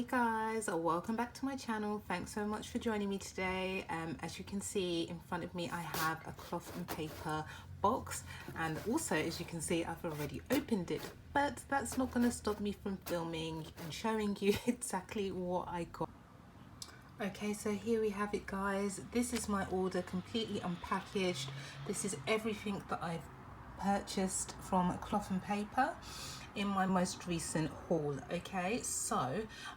Hey guys, welcome back to my channel. Thanks so much for joining me today. As you can see in front of me, I have a cloth and paper box, and also as you can see, I've already opened it, but that's not going to stop me from filming and showing you exactly what I got. Okay, so here we have it guys. This is my order, completely unpackaged. This is everything that I've purchased from cloth and paper in my most recent haul. Okay, so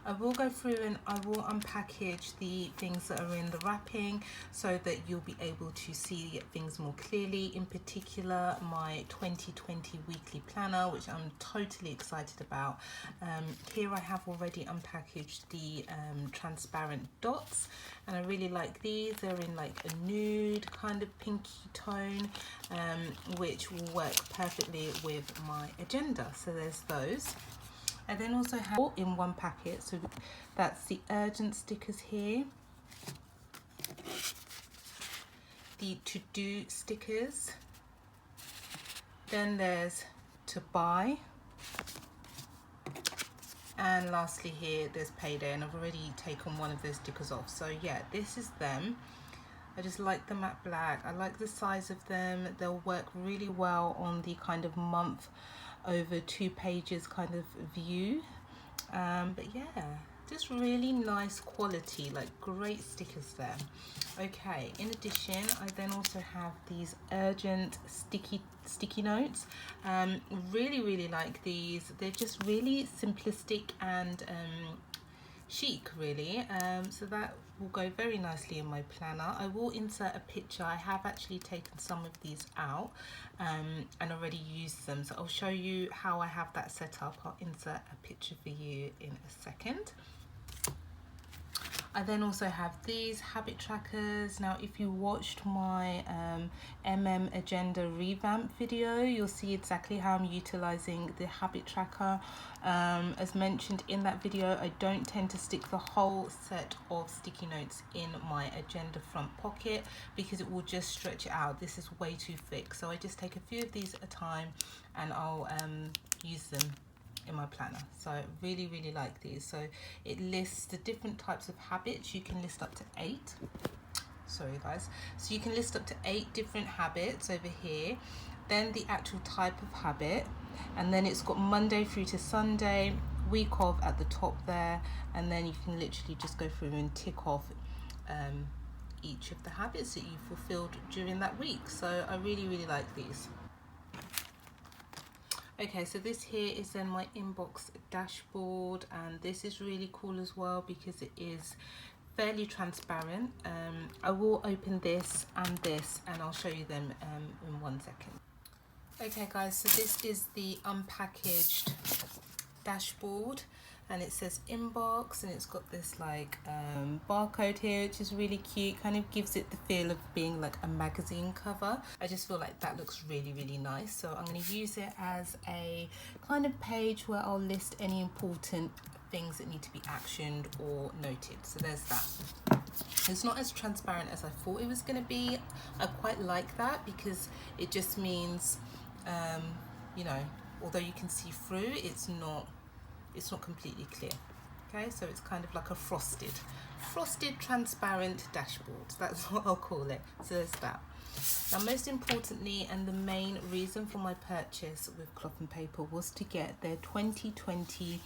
I will go through and I will unpackage the things that are in the wrapping so that you'll be able to see things more clearly. In particular, my 2020 weekly planner, which I'm totally excited about. Here I have already unpackaged the transparent dots, and I really like these. They're in like a nude kind of pinky tone, which will work perfectly with my agenda. So there's those. I then also have all in one packet, so that's the urgent stickers here, the to-do stickers, then there's to buy, and lastly here there's payday, and I've already taken one of those stickers off. So yeah, this is them. I just like the matte black. I like the size of them. They'll work really well on the kind of month over 2 pages kind of view. But yeah, just really nice quality, like great stickers there. Okay, in addition, I then also have these urgent sticky notes. Really like these. They're just really simplistic and chic really, so that will go very nicely in my planner. I will insert a picture. I have actually taken some of these out and already used them, so I'll show you how I have that set up. I'll insert a picture for you in a second. I then also have these habit trackers. Now if you watched my agenda revamp video, you'll see exactly how I'm utilizing the habit tracker. As mentioned in that video, I don't tend to stick the whole set of sticky notes in my agenda front pocket because it will just stretch it out. This is way too thick, so I just take a few of these at a time and I'll use them in my planner. So I really like these. So it lists the different types of habits. You can list up to 8. Sorry guys. So you can list up to 8 different habits over here, then the actual type of habit, and then it's got Monday through to Sunday, week of at the top there, and then you can literally just go through and tick off each of the habits that you fulfilled during that week. So I really like these. Okay, so this here is then my inbox dashboard, and this is really cool as well because it is fairly transparent. I will open this and I'll show you them in 1 second. Okay guys, so this is the unpackaged dashboard, and it says inbox, and it's got this like barcode here, which is really cute. Kind of gives it the feel of being like a magazine cover. I just feel like that looks really nice, so I'm going to use it as a kind of page where I'll list any important things that need to be actioned or noted. So there's that. It's not as transparent as I thought it was going to be. I quite like that because it just means you know, although you can see through, it's not completely clear. Okay, so it's kind of like a frosted transparent dashboard. That's what I'll call it. So there's that. Now most importantly, and the main reason for my purchase with cloth and paper, was to get their 2020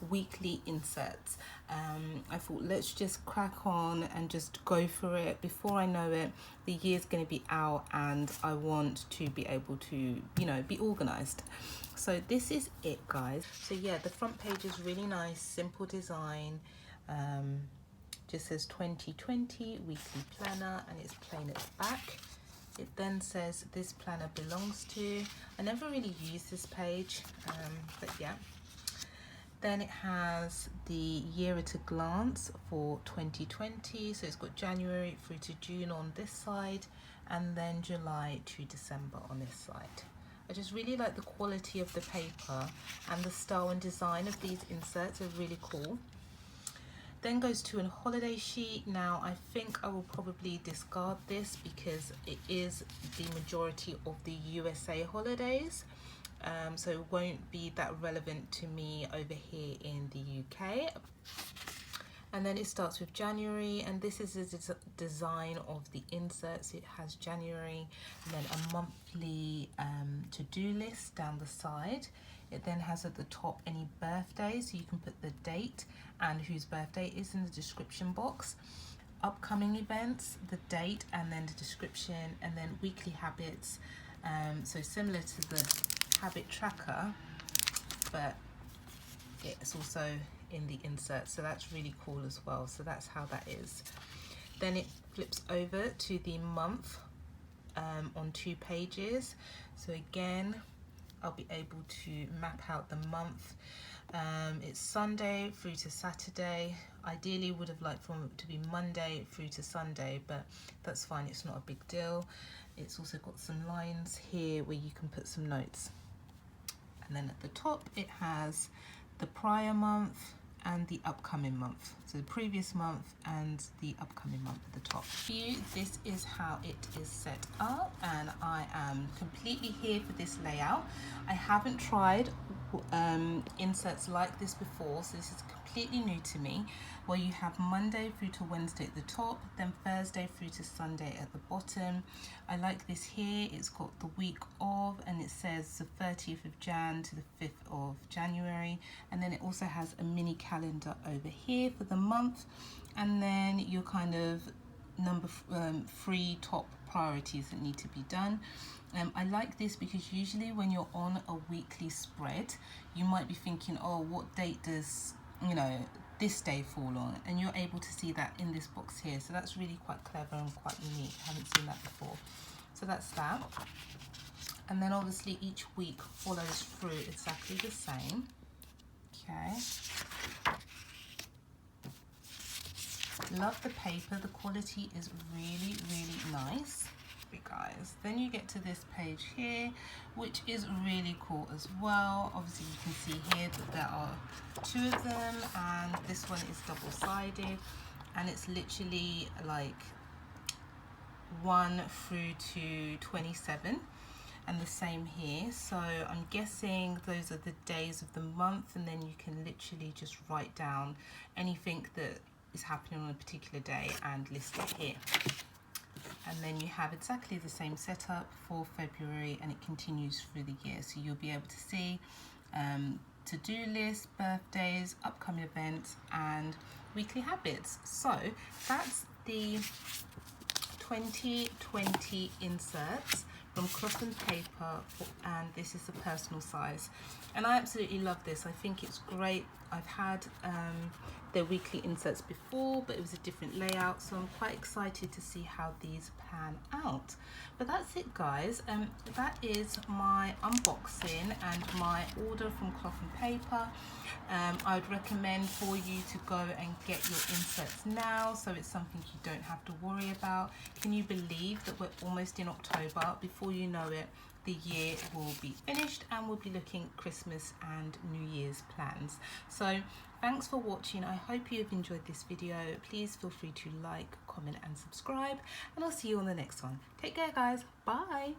weekly inserts. I thought let's just crack on and just go for it. Before I know it, the year's going to be out and I want to be able to, you know, be organized. So this is it guys. So yeah, the front page is really nice, simple design. Just says 2020 weekly planner, and it's plain at the back. It then says this planner belongs to. I never really use this page, but yeah. Then it has the year at a glance for 2020. So it's got January through to June on this side, and then July to December on this side. I just really like the quality of the paper, and the style and design of these inserts are really cool. Then goes to a holiday sheet. Now I think I will probably discard this because it is the majority of the USA holidays. so it won't be that relevant to me over here in the UK. And then it starts with January, and this is the design of the inserts. It has January and then a monthly to-do list down the side. It then has at the top any birthdays, so you can put the date and whose birthday is in the description box. Upcoming events, the date, and then the description, and then weekly habits. So similar to the habit tracker, but it's also in the insert, so that's really cool as well. So that's how that is. Then it flips over to the month on 2 pages. So again, I'll be able to map out the month. It's Sunday through to Saturday. Ideally would have liked for it to be Monday through to Sunday, but that's fine, it's not a big deal. It's also got some lines here where you can put some notes. And then at the top it has the prior month and the upcoming month, so the previous month and the upcoming month at the top. This is how it is set up, and I am completely here for this layout. I haven't tried inserts like this before, so this is completely new to me, where you have Monday through to Wednesday at the top, then Thursday through to Sunday at the bottom. I like this here. It's got the week of, and it says the 30th of Jan to the 5th of January, and then it also has a mini calendar over here for the month, and then your kind of number 3 top priorities that need to be done. I like this because usually when you're on a weekly spread, you might be thinking, oh, what date does, you know, this day fall on, and you're able to see that in this box here. So that's really quite clever and quite unique. I haven't seen that before. So that's that. And then obviously each week follows through exactly the same. Okay. Love the paper. The quality is really, really nice, guys. Then you get to this page here, which is really cool as well. Obviously you can see here that there are 2 of them, and this one is double-sided, and it's literally like 1 through to 27, and the same here. So I'm guessing those are the days of the month, and then you can literally just write down anything that is happening on a particular day and list it here. And then you have exactly the same setup for February, and it continues through the year. So you'll be able to see to-do lists, birthdays, upcoming events, and weekly habits. So that's the 2020 inserts from Cloth and Paper, and this is the personal size. And I absolutely love this. I think it's great. I've had their weekly inserts before, but it was a different layout, so I'm quite excited to see how these pan out. But that's it, guys. That is my unboxing and my order from Cloth and Paper. I would recommend for you to go and get your inserts now, so it's something you don't have to worry about. Can you believe that we're almost in October? Before you know it, the year will be finished, and we'll be looking at Christmas and New Year's plans. So thanks for watching. I hope you've enjoyed this video. Please feel free to like, comment and subscribe, and I'll see you on the next one. Take care, guys. Bye.